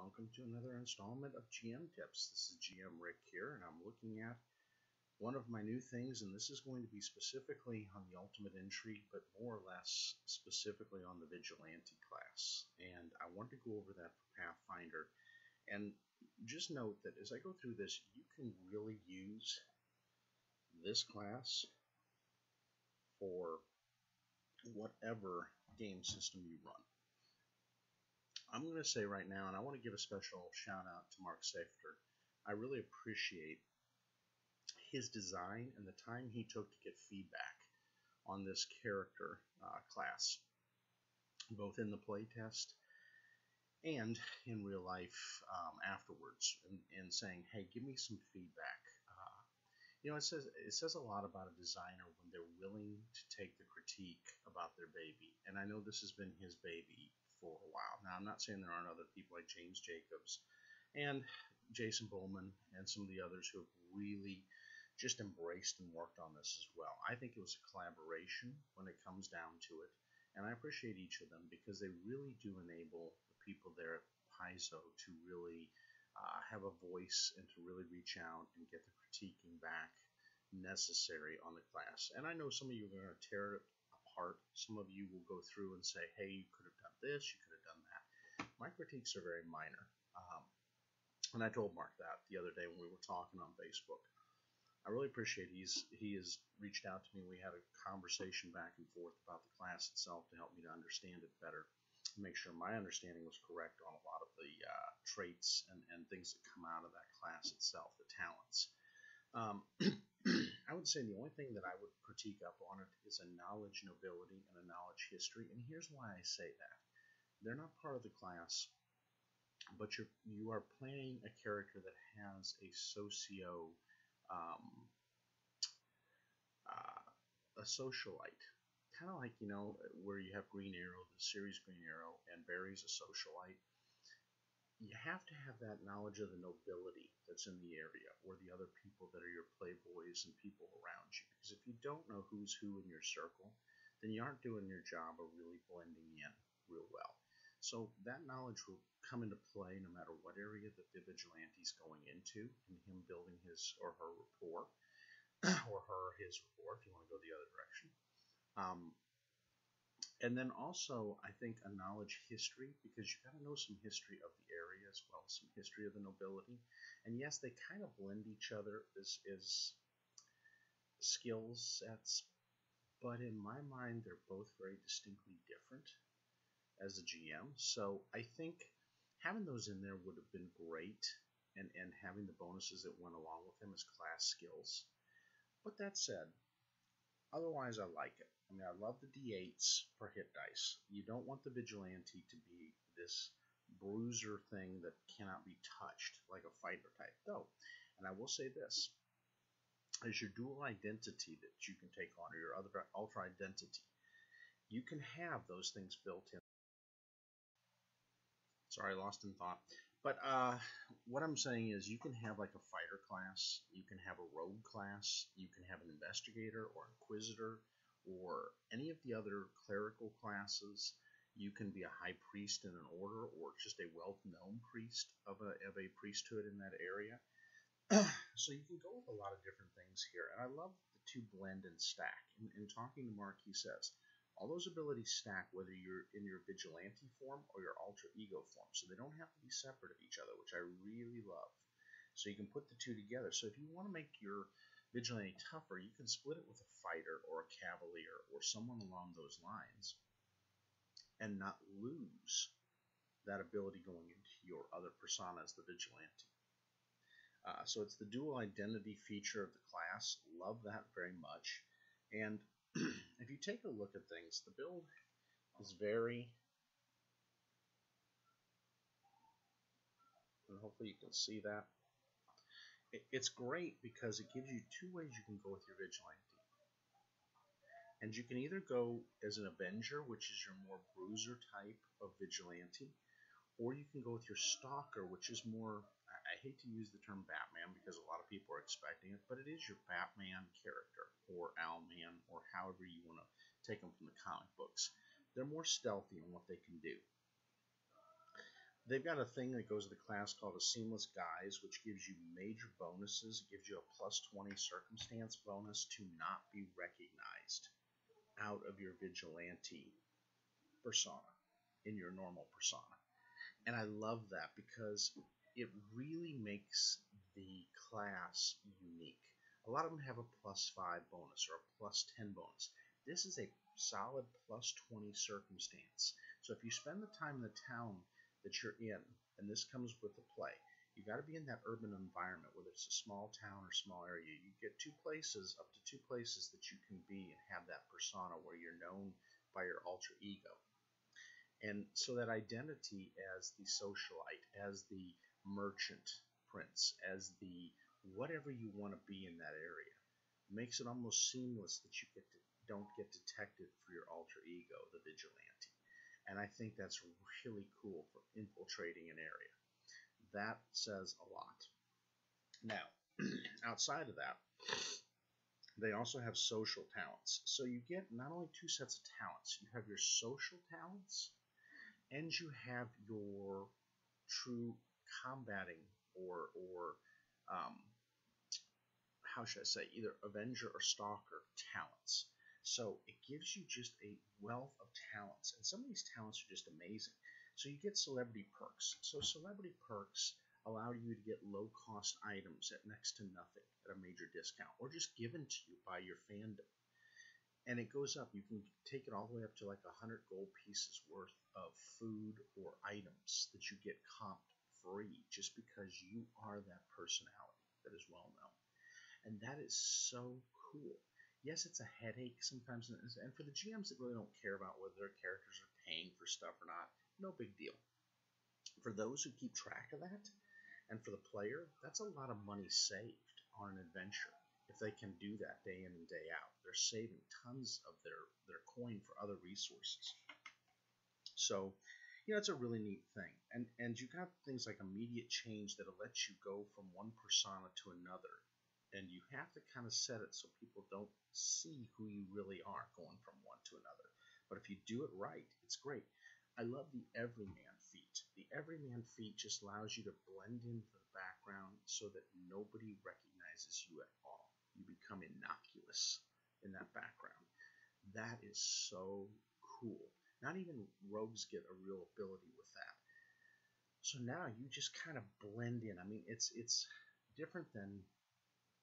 welcome to another installment of GM Tips. This is GM Rick here, and I'm looking at one of my new things, and this is going to be specifically on the Ultimate Intrigue, but more or less specifically on the Vigilante Class. And I want to go over that for Pathfinder. And just note that as I go through this, you can really use this class for whatever game system you run. I'm going to say right now, and I want to give a special shout out to Mark Safter. I really appreciate his design and the time he took to get feedback on this character class, both in the playtest and in real life afterwards, and saying, hey, give me some feedback. It says a lot about a designer when they're willing to take the critique about their baby. And I know this has been his baby for a while. Now, I'm not saying there aren't other people like James Jacobs and Jason Bowman and some of the others who have really just embraced and worked on this as well. I think it was a collaboration when it comes down to it. And I appreciate each of them because they really do enable the people there at Paizo to really have a voice and to really reach out and get the critiquing back necessary on the class. And I know some of you are going to tear it apart. Some of you will go through and say, hey, you could have done this, you could have done that. My critiques are very minor. And I told Mark that the other day when we were talking on Facebook. I really appreciate he has reached out to me. We had a conversation back and forth about the class itself to help me to understand it better, make sure my understanding was correct on a lot of the traits and things that come out of that class itself, the talents. I would say the only thing that I would critique up on it is a knowledge nobility and a knowledge history, and here's why I say that. They're not part of the class, but you are playing a character that has a a socialite. Kind of like, where you have Green Arrow, the series Green Arrow, and Barry's a socialite. You have to have that knowledge of the nobility that's in the area, or the other people that are your playboys and people around you. Because if you don't know who's who in your circle, then you aren't doing your job of really blending in real well. So that knowledge will come into play no matter what area that the vigilante's going into, and him building his or her rapport, or his rapport, if you want to go the other direction. And then also, I think a knowledge history, because you've got to know some history of the area as well as some history of the nobility. And yes, they kind of blend each other as skill sets, but in my mind, they're both very distinctly different as a GM. So I think having those in there would have been great, and having the bonuses that went along with them as class skills. But that said, otherwise I like it. I mean, I love the D8s for hit dice. You don't want the vigilante to be this bruiser thing that cannot be touched like a fighter type, though. And I will say this, as your dual identity that you can take on, or your other ultra identity, you can have those things built in. Sorry, lost in thought. But what I'm saying is you can have like a fighter class, you can have a rogue class, you can have an investigator or inquisitor, or any of the other clerical classes. You can be a high priest in an order, or just a well-known priest of a priesthood in that area. So you can go with a lot of different things here. And I love the two blend and stack. In talking to Mark, he says, all those abilities stack whether you're in your vigilante form or your alter ego form. So they don't have to be separate of each other, which I really love. So you can put the two together. So if you want to make your vigilante tougher, you can split it with a fighter or a cavalier or someone along those lines and not lose that ability going into your other persona as the vigilante. So it's the dual identity feature of the class. Love that very much. And if you take a look at things, the build is very, and hopefully you can see that. It's great because it gives you two ways you can go with your vigilante. And you can either go as an Avenger, which is your more bruiser type of vigilante, or you can go with your Stalker, which is more, I hate to use the term Batman because a lot of people are expecting it, but it is your Batman character, or Owlman, or however you want to take them from the comic books. They're more stealthy in what they can do. They've got a thing that goes with the class called a Seamless Guise, which gives you major bonuses. It gives you a +20 circumstance bonus to not be recognized out of your vigilante persona in your normal persona. And I love that because it really makes the class unique. A lot of them have a +5 bonus or a +10 bonus. This is a solid +20 circumstance. So if you spend the time in the town that you're in, and this comes with the play, you got to be in that urban environment, whether it's a small town or small area. You get up to two places that you can be and have that persona where you're known by your alter ego. And so that identity as the socialite, as the merchant prince, as the whatever you want to be in that area, makes it almost seamless that you don't get detected for your alter ego, the vigilante. And I think that's really cool for infiltrating an area. That says a lot. Now, outside of that, they also have social talents. So you get not only 2 sets of talents, you have your social talents and you have your true combating or how should I say, either Avenger or Stalker talents. So it gives you just a wealth of talents, and some of these talents are just amazing. So you get celebrity perks. So celebrity perks allow you to get low-cost items at next to nothing at a major discount, or just given to you by your fandom. And it goes up. You can take it all the way up to like 100 gold pieces worth of food or items that you get comped free just because you are that personality that is well known. And that is so cool. Yes, it's a headache sometimes, and for the GMs that really don't care about whether their characters are paying for stuff or not, no big deal. For those who keep track of that, and for the player, that's a lot of money saved on an adventure. If they can do that day in and day out, they're saving tons of their coin for other resources. So, it's a really neat thing. And you got things like immediate change that'll let you go from one persona to another. And you have to kind of set it so people don't see who you really are going from one to another. But if you do it right, it's great. I love the Everyman feat. The Everyman feat just allows you to blend into the background so that nobody recognizes you at all. You become innocuous in that background. That is so cool. Not even rogues get a real ability with that. So now you just kind of blend in. I mean, it's different than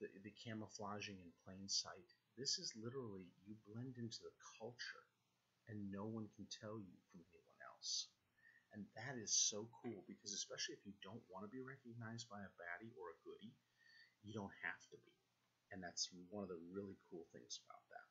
the camouflaging in plain sight. This is literally, you blend into the culture and no one can tell you from anyone else. And that is so cool because especially if you don't want to be recognized by a baddie or a goodie, you don't have to be. And that's one of the really cool things about that.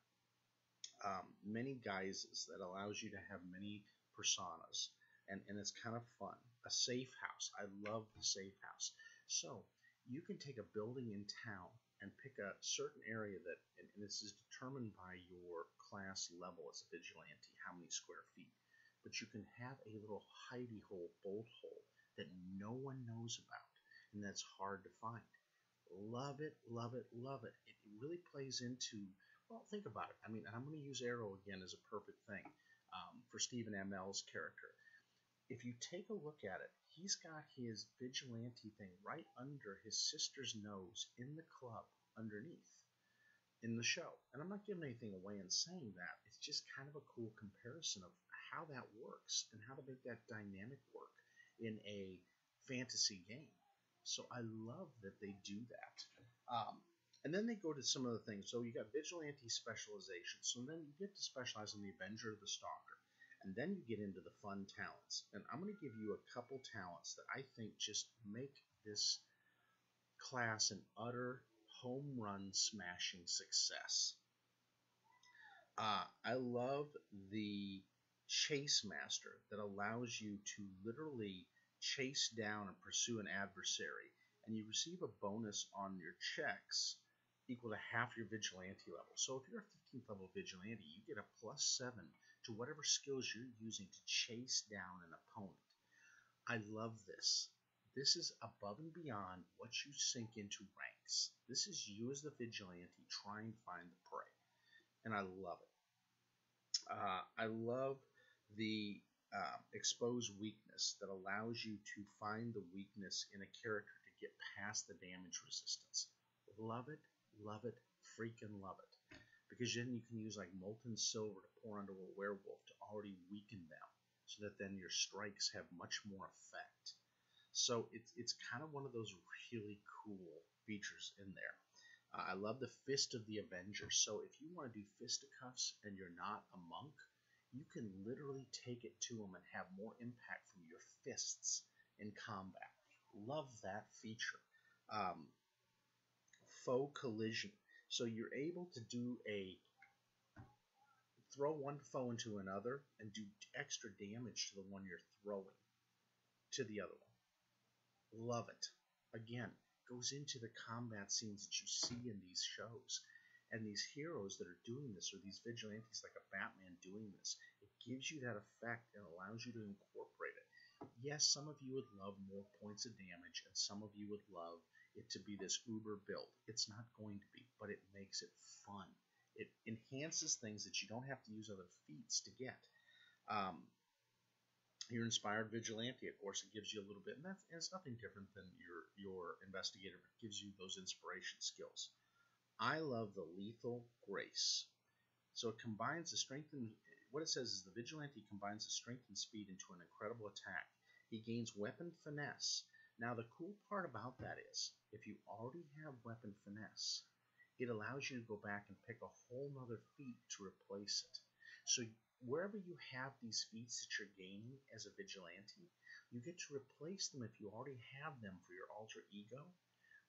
Many guises that allows you to have many personas, and it's kind of fun. A safe house. I love the safe house. So you can take a building in town and pick a certain area that, and this is determined by your class level as a vigilante, how many square feet. But you can have a little hidey hole, bolt hole that no one knows about, and that's hard to find. Love it, love it, love it. It really plays into, well, think about it. I mean, I'm going to use Arrow again as a perfect thing for Stephen Amell's character. If you take a look at it, he's got his vigilante thing right under his sister's nose in the club underneath in the show. And I'm not giving anything away in saying that. It's just kind of a cool comparison of how that works and how to make that dynamic work in a fantasy game. So I love that they do that. And then they go to some of the things. So you got vigilante specialization. So then you get to specialize in the Avenger or the Stalker. And then you get into the fun talents. And I'm going to give you a couple talents that I think just make this class an utter home run smashing success. I love the Chase Master that allows you to literally chase down and pursue an adversary. And you receive a bonus on your checks equal to half your vigilante level. So if you're a 15th level vigilante, you get a +7 to whatever skills you're using to chase down an opponent. I love this. This is above and beyond what you sink into ranks. This is you as the vigilante trying to find the prey. And I love it. I love the expose weakness that allows you to find the weakness in a character to get past the damage resistance. Love it, freaking love it. Because then you can use like molten silver to pour onto a werewolf to already weaken them, so that then your strikes have much more effect. So it's kind of one of those really cool features in there. I love the Fist of the Avenger. So if you want to do fisticuffs and you're not a monk, you can literally take it to them and have more impact from your fists in combat. Love that feature. Foe collision. So you're able to do throw one foe into another and do extra damage to the one you're throwing to the other one. Love it. Again, goes into the combat scenes that you see in these shows. And these heroes that are doing this, or these vigilantes like a Batman doing this, it gives you that effect and allows you to incorporate it. Yes, some of you would love more points of damage, and some of you would love it to be this uber build. It's not going to be, but it makes it fun. It enhances things that you don't have to use other feats to get. Your Inspired Vigilante, of course, it gives you a little bit, and it's nothing different than your Investigator, but it gives you those inspiration skills. I love the Lethal Grace. So it combines the strength and what it says is the Vigilante combines the strength and speed into an incredible attack. He gains weapon finesse. Now the cool part about that is, if you already have weapon finesse, it allows you to go back and pick a whole nother feat to replace it. So wherever you have these feats that you're gaining as a Vigilante, you get to replace them if you already have them for your alter ego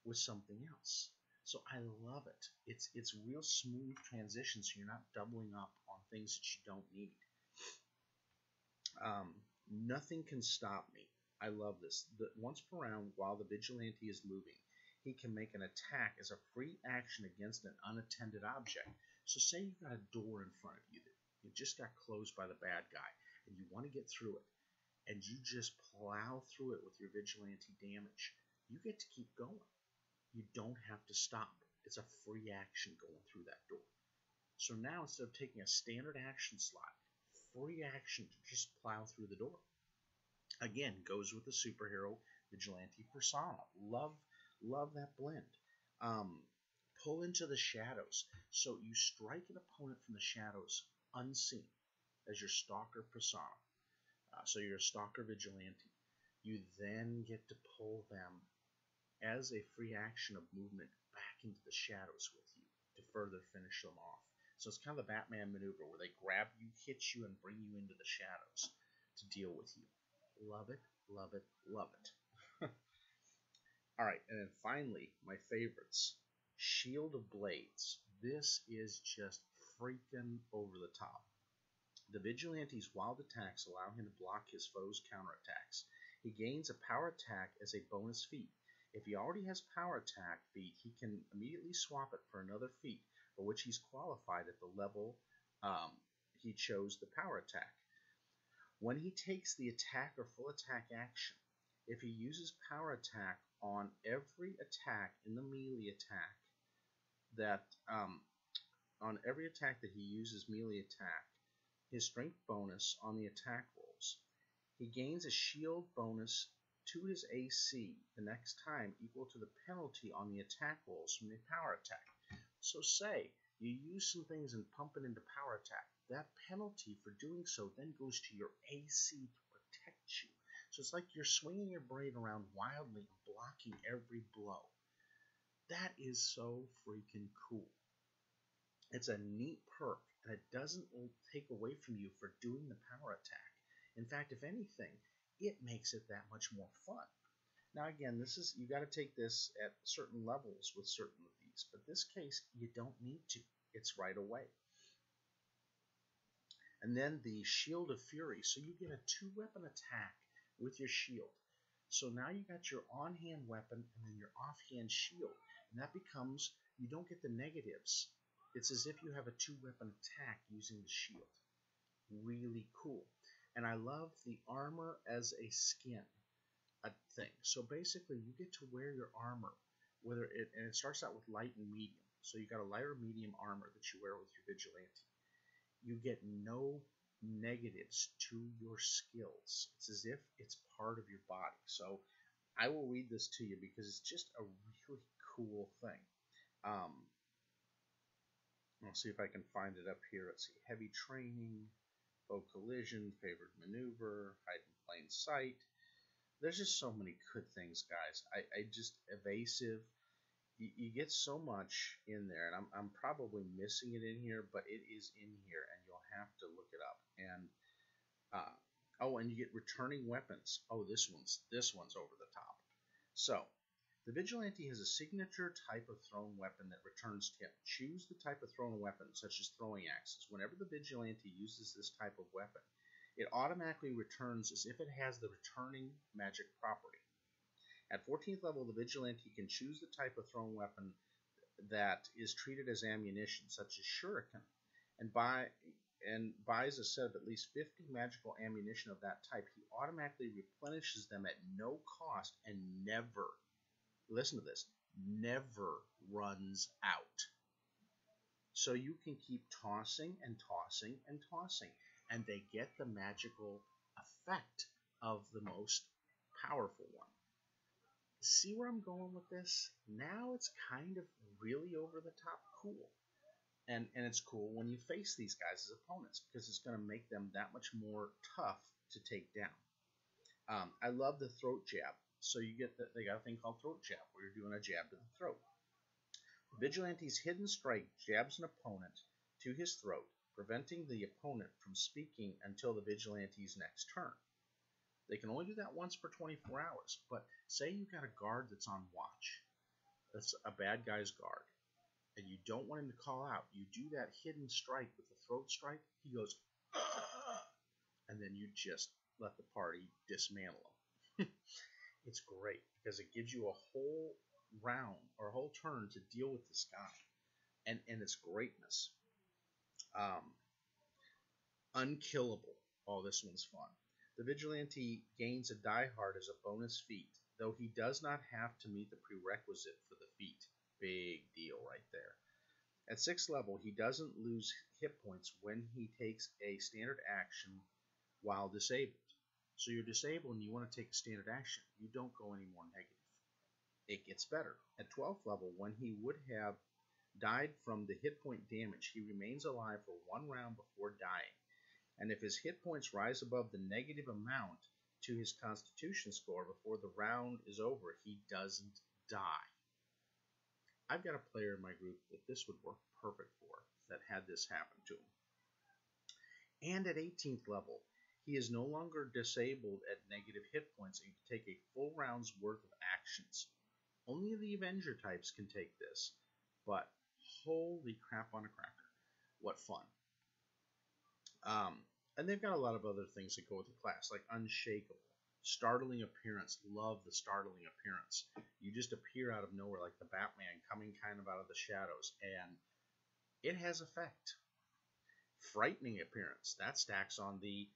with something else. So I love it. It's real smooth transition, so you're not doubling up on things that you don't need. Nothing can stop me. I love this. Once per round, while the Vigilante is moving, he can make an attack as a free action against an unattended object. So say you've got a door in front of you that you just got closed by the bad guy, and you want to get through it, and you just plow through it with your Vigilante damage. You get to keep going. You don't have to stop. It's a free action going through that door. So now instead of taking a standard action slot, free action to just plow through the door. Again, goes with the superhero Vigilante persona. Love that blend. Pull into the shadows. So you strike an opponent from the shadows unseen as your stalker persona. So you're a stalker Vigilante. You then get to pull them as a free action of movement back into the shadows with you to further finish them off. So it's kind of the Batman maneuver where they grab you, hit you, and bring you into the shadows to deal with you. Love it, love it, love it. Alright, and then finally, my favorites. Shield of Blades. This is just freaking over the top. The Vigilante's wild attacks allow him to block his foe's counterattacks. He gains a power attack as a bonus feat. If he already has power attack feat, he can immediately swap it for another feat for which he's qualified at the level he chose the power attack. When he takes the attack or full attack action, if he uses power attack on every attack in the melee attack that he uses melee attack, his strength bonus on the attack rolls, he gains a shield bonus to his AC the next time equal to the penalty on the attack rolls from the power attack. So say you use some things and pump it into power attack. That penalty for doing so then goes to your AC to protect you. So it's like you're swinging your blade around wildly and blocking every blow. That is so freaking cool. It's a neat perk, and it doesn't take away from you for doing the power attack. In fact, if anything, it makes it that much more fun. Now again, you got to take this at certain levels with certain of these, but this case, you don't need to. It's right away. And then the Shield of Fury. So you get a 2-weapon attack with your shield. So now you got your on-hand weapon and then your off-hand shield. And that becomes, you don't get the negatives. It's as if you have a 2-weapon attack using the shield. Really cool. And I love the armor as a skin thing. So basically, you get to wear your armor, and it starts out with light and medium. So you got a light or medium armor that you wear with your Vigilante. You get no negatives to your skills. It's as if it's part of your body. So I will read this to you because it's just a really cool thing. I'll see if I can find it up here. Let's see. Heavy training, low collision, favored maneuver, hide in plain sight. There's just so many good things, guys. I just evasive. You get so much in there, and I'm probably missing it in here, but it is in here, and you'll have to look it up. And and you get returning weapons. Oh, this one's over the top. So the Vigilante has a signature type of thrown weapon that returns tip. Choose the type of thrown weapon, such as throwing axes. Whenever the Vigilante uses this type of weapon, it automatically returns as if it has the returning magic property. At 14th level, the Vigilante can choose the type of thrown weapon that is treated as ammunition, such as shuriken, and buys a set of at least 50 magical ammunition of that type. He automatically replenishes them at no cost and never, listen to this, never runs out. So you can keep tossing and tossing and tossing, and they get the magical effect of the most powerful one. See where I'm going with this? Now it's kind of really over the top cool. And it's cool when you face these guys as opponents because it's going to make them that much more tough to take down. I love the throat jab. So you get they got a thing called throat jab where you're doing a jab to the throat. Vigilante's hidden strike jabs an opponent to his throat, preventing the opponent from speaking until the Vigilante's next turn. They can only do that once per 24 hours, but say you've got a guard that's on watch. That's a bad guy's guard. And you don't want him to call out. You do that hidden strike with the throat strike, he goes, "Ugh!" And then you just let the party dismantle him. It's great because it gives you a whole round or a whole turn to deal with this guy. And its greatness. Unkillable. Oh, this one's fun. The Vigilante gains a Die Hard as a bonus feat, though he does not have to meet the prerequisite for the feat. Big deal right there. At 6th level, he doesn't lose hit points when he takes a standard action while disabled. So you're disabled and you want to take a standard action. You don't go any more negative. It gets better. At 12th level, when he would have died from the hit point damage, he remains alive for 1 round before dying. And if his hit points rise above the negative amount to his constitution score before the round is over, he doesn't die. I've got a player in my group that this would work perfect for, that had this happen to him. And at 18th level, he is no longer disabled at negative hit points and can take a full round's worth of actions. Only the Avenger types can take this, but holy crap on a cracker. What fun. And they've got a lot of other things that go with the class, like Unshakable. Startling appearance. Love the startling appearance. You just appear out of nowhere like the Batman coming kind of out of the shadows, and it has effect. Frightening appearance. That stacks on the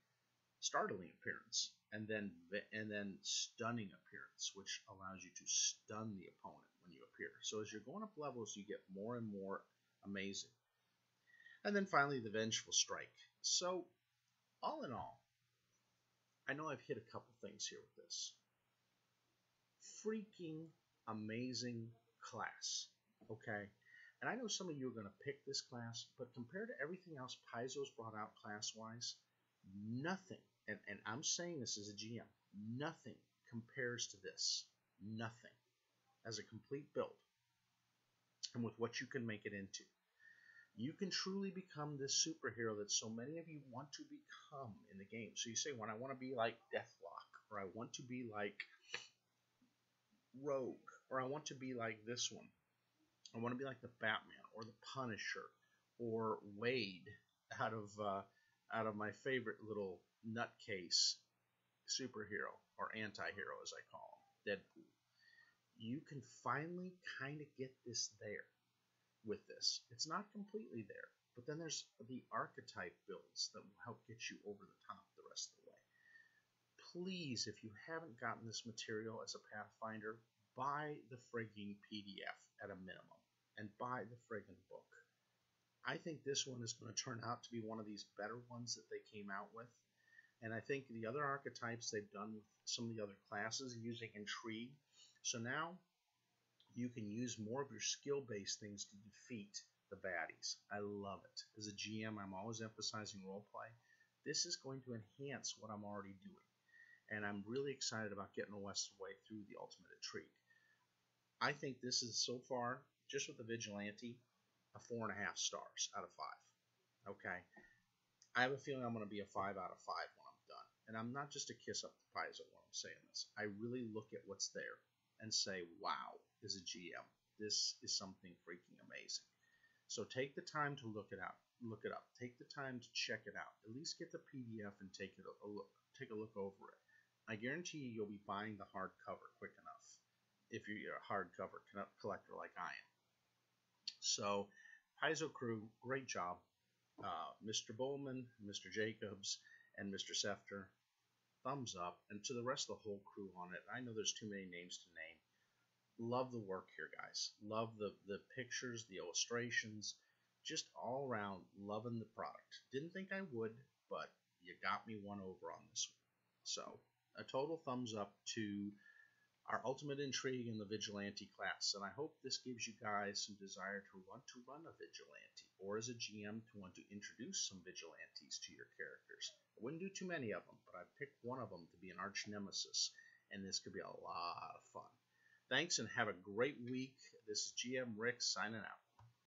startling appearance, and then stunning appearance, which allows you to stun the opponent when you appear. So as you're going up levels, you get more and more amazing. And then finally, the Vengeful Strike. So all in all, I know I've hit a couple things here with this. Freaking amazing class, okay? And I know some of you are going to pick this class, but compared to everything else Paizo's brought out class-wise, nothing, and I'm saying this as a GM, nothing compares to this. Nothing. As a complete build. And with what you can make it into. You can truly become this superhero that so many of you want to become in the game. So you say, well, I want to be like Deathlock, or I want to be like Rogue, or I want to be like this one. I want to be like the Batman, or the Punisher, or Wade out of my favorite little nutcase superhero, or anti-hero as I call him, Deadpool. You can finally kind of get this there. With this. It's not completely there, but then there's the archetype builds that will help get you over the top the rest of the way. Please, if you haven't gotten this material as a Pathfinder, buy the frigging PDF at a minimum, and buy the friggin' book. I think this one is going to turn out to be one of these better ones that they came out with. And I think the other archetypes they've done with some of the other classes using intrigue. So now you can use more of your skill-based things to defeat the baddies. I love it. As a GM, I'm always emphasizing roleplay. This is going to enhance what I'm already doing. And I'm really excited about getting the rest of the way through the Ultimate Intrigue. I think this is so far, just with the Vigilante, a 4.5 stars out of 5. Okay. I have a feeling I'm going to be a 5 out of 5 when I'm done. And I'm not just a kiss up to Paizo when I'm saying this. I really look at what's there and say, wow, as a GM, this is something freaking amazing. So take the time to look it up. Take the time to check it out. At least get the PDF and take a look over it. I guarantee you'll be buying the hardcover quick enough if you're a hardcover collector like I am. So, Paizo crew, great job. Mr. Bowman, Mr. Jacobs, and Mr. Sefter, thumbs up. And to the rest of the whole crew on it, I know there's too many names to name. Love the work here, guys. Love the pictures, the illustrations, just all around loving the product. Didn't think I would, but you got me one over on this one. So, a total thumbs up to our Ultimate Intrigue in the Vigilante class, and I hope this gives you guys some desire to want to run a Vigilante, or as a GM to want to introduce some Vigilantes to your characters. I wouldn't do too many of them, but I picked one of them to be an arch nemesis, and this could be a lot of fun. Thanks, and have a great week. This is GM Rick signing out.